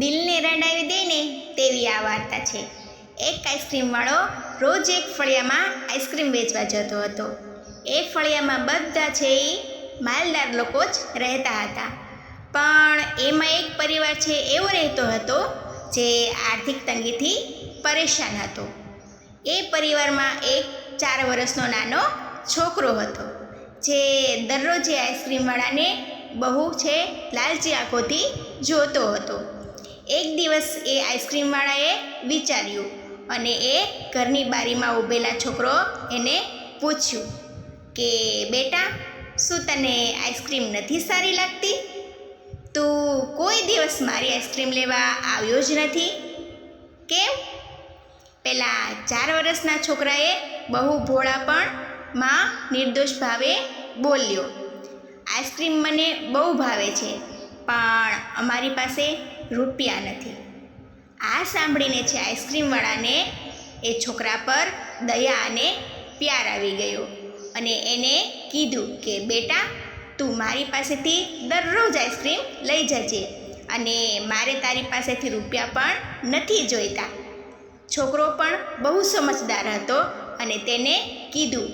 દિલને રડાવી દે ને તેવી આ વાર્તા છે. એક આઈસ્ક્રીમવાળો રોજ એક ફળિયામાં આઈસ્ક્રીમ વેચવા જતો હતો. એ ફળિયામાં બધા છે એ માલદાર લોકો જ રહેતા હતા. પણ એમાં એક પરિવાર છે એવો રહેતો હતો જે આર્થિક તંગીથી પરેશાન હતો. એ પરિવારમાં એક 4 વર્ષનો નાનો છોકરો હતો જે દરરોજ એ આઈસ્ક્રીમવાળાને બહુ છે લાલચી આંખોથી જોતો હતો. એક દિવસ એ આઈસ્ક્રીમવાળાએ વિચાર્યું અને એ ઘરની બારીમાં ઊભેલા છોકરો એને પૂછ્યું કે બેટા, શું તને આઈસ્ક્રીમ નથી સારી લાગતી? તું કોઈ દિવસ મારી આઈસ્ક્રીમ લેવા આવ્યો જ નથી, કેમ? પેલા 4 વર્ષના છોકરાએ બહુ ભોળાપણમાં નિર્દોષ ભાવે બોલ્યો, આઈસ્ક્રીમ મને બહુ ભાવે છે, પણ અમારી પાસે રૂપિયા નથી. આ સાંભળીને છે આઈસ્ક્રીમવાળાને એ છોકરા પર દયા અને પ્યાર આવી ગયો અને એને કીધું કે બેટા, તું મારી પાસેથી દરરોજ આઈસ્ક્રીમ લઈ જજે અને મારે તારી પાસેથી રૂપિયા પણ નથી જોઈતા. છોકરો પણ બહુ સમજદાર હતો અને તેને કીધું,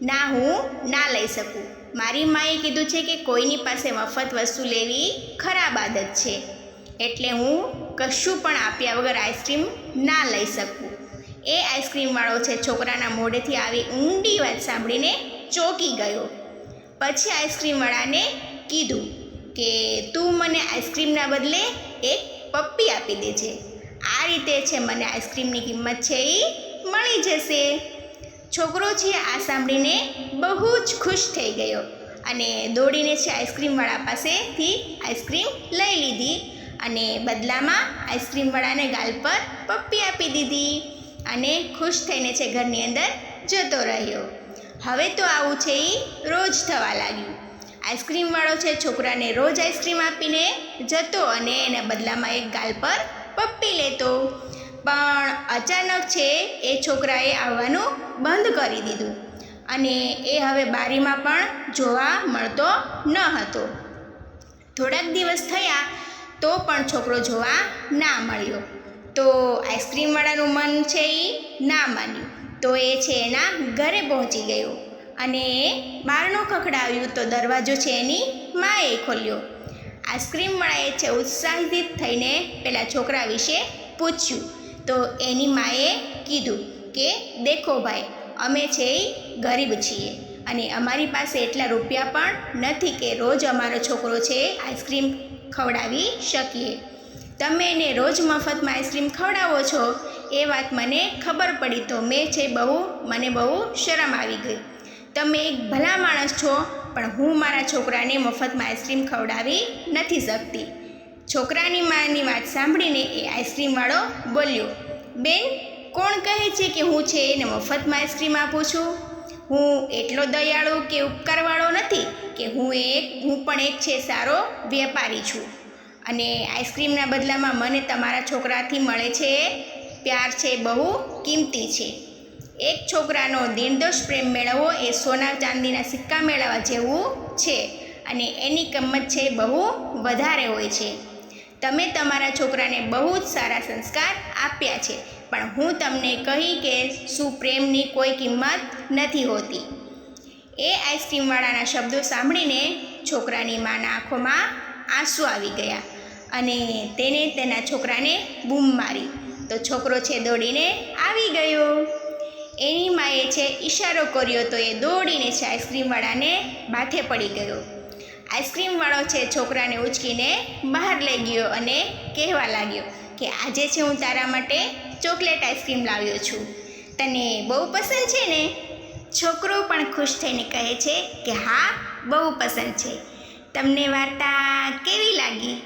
ના, હું ના લઈ શકું. મારી માએ કીધું છે કે કોઈની પાસે મફત વસ્તુ લેવી ખરાબ આદત છે, એટલે હું કશું પણ આપ્યા વગર આઈસ્ક્રીમ ના લઈ શકું. એ આઈસ્ક્રીમવાળો છે છોકરાના મોઢેથી આવી ઊંડી વાત સાંભળીને ચોંકી ગયો. પછી આઈસ્ક્રીમવાળાને કીધું કે તું મને આઈસ્ક્રીમના બદલે એક પપ્પી આપી દેજે. આ રીતે છે મને આઈસ્ક્રીમની કિંમત છે એ મળી જશે. છોકરો છે આ સાંભળીને બહુ જ ખુશ થઈ ગયો અને દોડીને છે આઈસ્ક્રીમવાળા પાસેથી આઈસ્ક્રીમ લઈ લીધી અને બદલામાં આઈસ્ક્રીમવાળાને ગાલ પર પપ્પી આપી દીધી અને ખુશ થઈને છે ઘરની અંદર જતો રહ્યો. હવે તો આવું છે એ રોજ થવા લાગ્યું. આઈસ્ક્રીમવાળો છે છોકરાને રોજ આઈસ્ક્રીમ આપીને જતો અને એના બદલામાં એક ગાલ પર પપ્પી લેતો. પણ અચાનક છે એ છોકરાએ આવવાનું બંધ કરી દીધું અને એ હવે બારીમાં પણ જોવા મળતો ન હતો. થોડાક દિવસ થયા તો પણ છોકરો જોવા ના મળ્યો. તો આઈસ્ક્રીમવાળાનું મન છે એ ના માન્યું, તો એ છે એના ઘરે પહોંચી ગયો અને બારણું ખખડાવ્યું તો દરવાજો છે એની માએ ખોલ્યો. આઈસ્ક્રીમવાળાએ છે ઉત્સાહિત થઈને પેલા છોકરા વિશે પૂછ્યું તો એની માએ કીધું કે દેખો ભાઈ, અમે છે એ ગરીબ છીએ અને અમારી પાસે એટલા રૂપિયા પણ નથી કે રોજ અમારો છોકરો છે આઈસ્ક્રીમ ખવડાવી શકીએ. તમે એને રોજ મફતમાં આઈસ્ક્રીમ ખવડાવો છો એ વાત મને ખબર પડી તો મને બહુ શરમ આવી ગઈ. તમે એક ભલા માણસ છો, પણ હું મારા છોકરાને મફતમાં આઈસ્ક્રીમ ખવડાવી નથી શકતી. છોકરાની માની વાત સાંભળીને એ આઈસ્ક્રીમવાળો બોલ્યો, બેન, કોણ કહે છે કે હું છે એને મફતમાં આઈસ્ક્રીમ આપું છું? હું એટલો દયાળુ કે ઉપકારવાળો નથી કે હું પણ એક છે સારો વેપારી છું અને આઈસ્ક્રીમના બદલામાં મને તમારા છોકરાથી મળે છે પ્યાર છે બહુ કિંમતી છે. એક છોકરાનો નિર્દોષ પ્રેમ મેળવવો એ સોના ચાંદીના સિક્કા મેળવવા જેવું છે અને એની કિંમત છે બહુ વધારે હોય છે. તમે તમારા છોકરાને બહુ જ સારા સંસ્કાર આપ્યા છે, પણ હું તમને કહી કે શું પ્રેમની કોઈ કિંમત નથી હોતી. એ આઈસ્ક્રીમવાળાના શબ્દો સાંભળીને છોકરાની માના આંખોમાં આંસુ આવી ગયા અને તેને તેના છોકરાને બૂમ મારી તો છોકરો છે દોડીને આવી ગયો. એની માએ છે ઈશારો કર્યો તો એ દોડીને છે આઈસ્ક્રીમવાળાને માથે પડી ગયો. આઈસ્ક્રીમવાળો છે છોકરાને ઉંચકીને બહાર લઈ ગયો અને કહેવા લાગ્યો કે આજે છે હું તારા માટે ચોકલેટ આઈસ્ક્રીમ લાવ્યો છું, તને બહુ પસંદ છે ને? છોકરો પણ ખુશ થઈને કહે છે કે હા, બહુ પસંદ છે. તમને વાર્તા કેવી લાગી?